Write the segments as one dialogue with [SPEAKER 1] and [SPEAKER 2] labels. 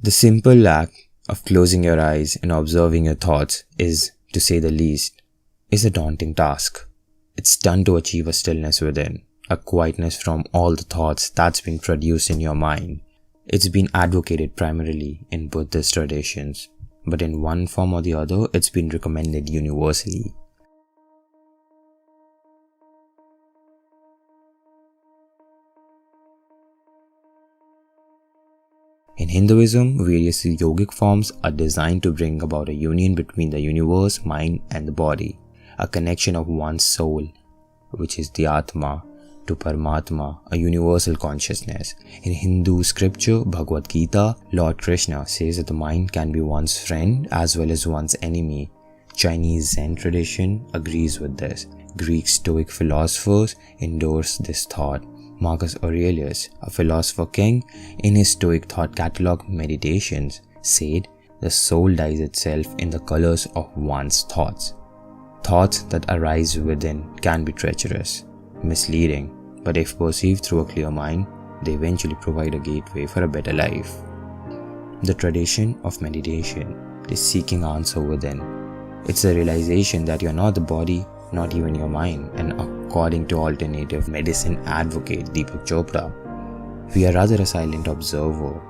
[SPEAKER 1] The simple act of closing your eyes and observing your thoughts is, to say the least, is a daunting task. It's done to achieve a stillness within, a quietness from all the thoughts that's been produced in your mind. It's been advocated primarily in Buddhist traditions, but in one form or the other, it's been recommended universally. In Hinduism, various yogic forms are designed to bring about a union between the universe, mind, and the body, a connection of one's soul, which is the Atma, to Paramatma, a universal consciousness. In Hindu scripture, Bhagavad Gita, Lord Krishna says that the mind can be one's friend as well as one's enemy. Chinese Zen tradition agrees with this. Greek Stoic philosophers endorse this thought. Marcus Aurelius, a philosopher king, in his Stoic thought catalogue Meditations, said, "The soul dyes itself in the colors of one's thoughts." Thoughts that arise within can be treacherous, misleading, but if perceived through a clear mind, they eventually provide a gateway for a better life. The tradition of meditation is seeking answer within. It's the realization that you're not the body, not even your mind, and according to alternative medicine advocate Deepak Chopra, we are rather a silent observer,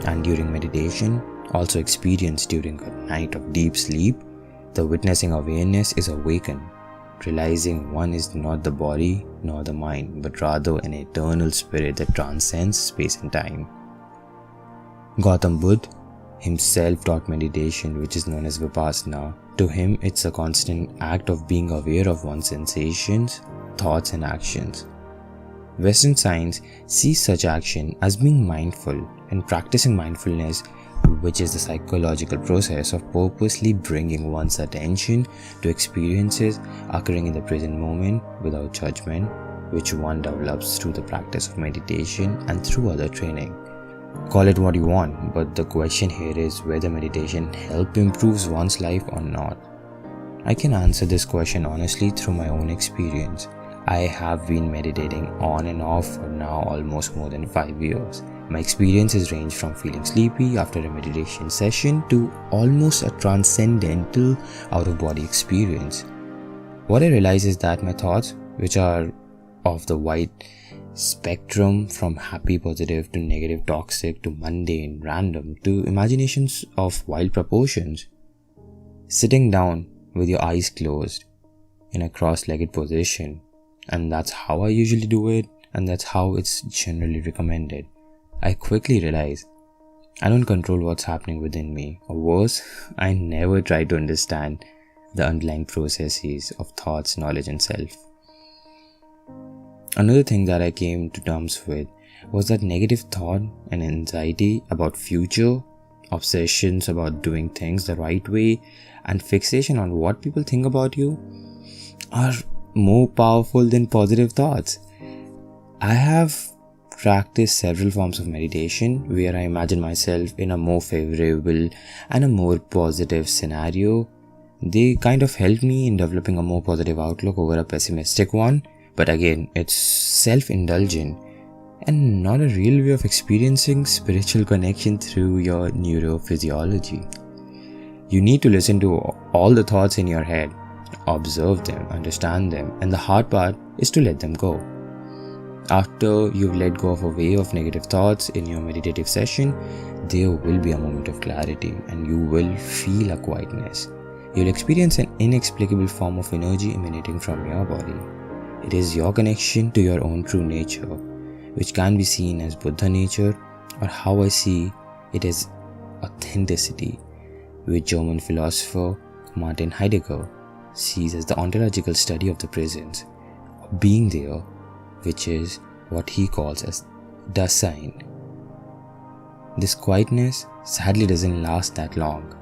[SPEAKER 1] and during meditation, also experienced during a night of deep sleep, the witnessing awareness is awakened, realizing one is not the body nor the mind, but rather an eternal spirit that transcends space and time. Gautam Buddha himself taught meditation, which is known as Vipassana. To him, it's a constant act of being aware of one's sensations, thoughts, and actions. Western science sees such action as being mindful, and practicing mindfulness, which is the psychological process of purposely bringing one's attention to experiences occurring in the present moment without judgment, which one develops through the practice of meditation and through other training. Call it what you want, but the question here is whether meditation helps improve one's life or not. I can answer this question honestly through my own experience. I have been meditating on and off for now almost more than 5 years. My experiences range from feeling sleepy after a meditation session to almost a transcendental out-of-body experience. What I realize is that my thoughts, which are of the wide spectrum from happy, positive to negative, toxic to mundane, random to imaginations of wild proportions. Sitting down with your eyes closed in a cross-legged position, and that's how I usually do it, and that's how it's generally recommended. I quickly realize I don't control what's happening within me, or worse, I never try to understand the underlying processes of thoughts, knowledge, and self. Another thing that I came to terms with was that negative thought and anxiety about future, obsessions about doing things the right way, and fixation on what people think about you are more powerful than positive thoughts. I have practiced several forms of meditation where I imagine myself in a more favorable and a more positive scenario. They kind of helped me in developing a more positive outlook over a pessimistic one. But again, it's self-indulgent and not a real way of experiencing spiritual connection through your neurophysiology. You need to listen to all the thoughts in your head, observe them, understand them, and the hard part is to let them go. After you've let go of a wave of negative thoughts in your meditative session, there will be a moment of clarity and you will feel a quietness. You'll experience an inexplicable form of energy emanating from your body. It is your connection to your own true nature, which can be seen as Buddha nature, or how I see it as authenticity, which German philosopher Martin Heidegger sees as the ontological study of the presence, of being there, which is what he calls as Dasein. This quietness sadly doesn't last that long,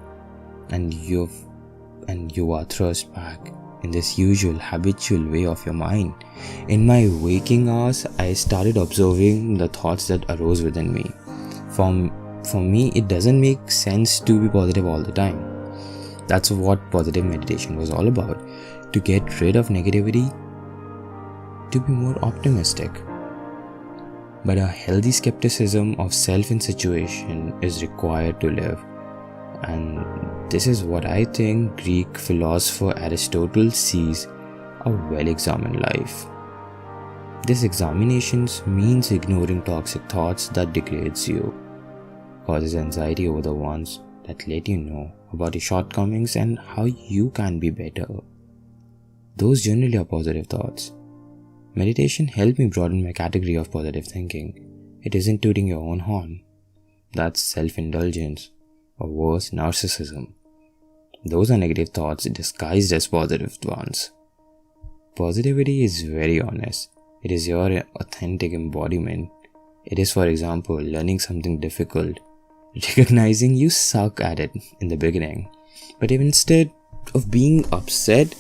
[SPEAKER 1] and you are thrust back in this usual habitual way of your mind. In my waking hours, I started observing the thoughts that arose within me. For me, it doesn't make sense to be positive all the time. That's what positive meditation was all about, to get rid of negativity, to be more optimistic. but a healthy skepticism of self in situation is required to live. And this is what I think Greek philosopher Aristotle sees a well-examined life. This examinations means ignoring toxic thoughts that degrades you, causes anxiety over the ones that let you know about your shortcomings and how you can be better. Those generally are positive thoughts. Meditation helped me broaden my category of positive thinking. It isn't tooting your own horn. That's self-indulgence, or worse, narcissism. Those are negative thoughts disguised as positive ones. Positivity is very honest. It is your authentic embodiment. It is, for example, learning something difficult, recognizing you suck at it in the beginning, but if instead of being upset,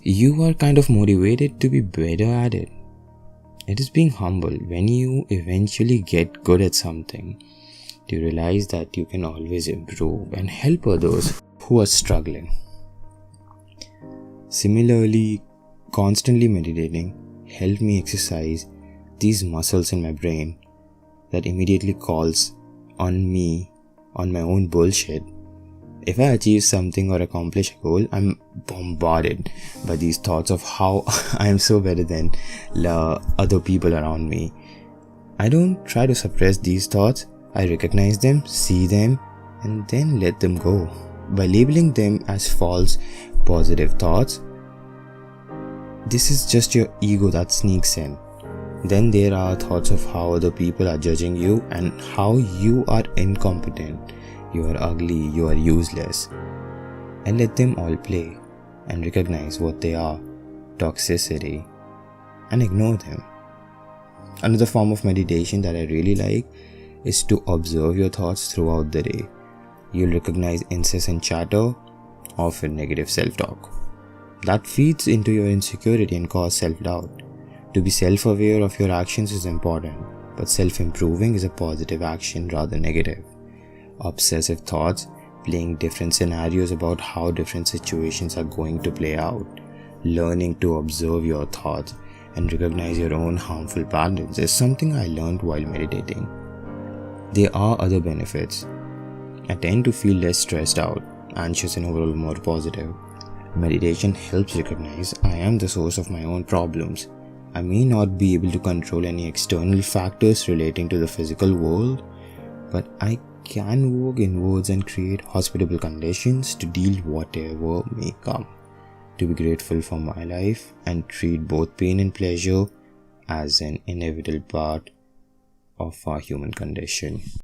[SPEAKER 1] you are kind of motivated to be better at it. It is being humble. When you eventually get good at something, you realize that you can always improve and help others who are struggling. Similarly, constantly meditating helped me exercise these muscles in my brain that immediately calls on me on my own bullshit. If I achieve something or accomplish a goal, I'm bombarded by these thoughts of how I am so better than other people around me. I don't try to suppress these thoughts. I recognize them, see them, and then let them go. By labeling them as false positive thoughts, this is just your ego that sneaks in. Then there are thoughts of how other people are judging you and how you are incompetent, you are ugly, you are useless. And let them all play and recognize what they are, toxicity, and ignore them. Another form of meditation that I really like is to observe your thoughts throughout the day. You'll recognize incessant chatter, often negative self-talk. That feeds into your insecurity and causes self-doubt. To be self-aware of your actions is important, but self-improving is a positive action rather negative. Obsessive thoughts, playing different scenarios about how different situations are going to play out, learning to observe your thoughts and recognize your own harmful patterns is something I learned while meditating. There are other benefits. I tend to feel less stressed out, anxious and overall more positive. Meditation helps recognize I am the source of my own problems. I may not be able to control any external factors relating to the physical world, but I can work inwards and create hospitable conditions to deal whatever may come. To be grateful for my life and treat both pain and pleasure as an inevitable part of our human condition.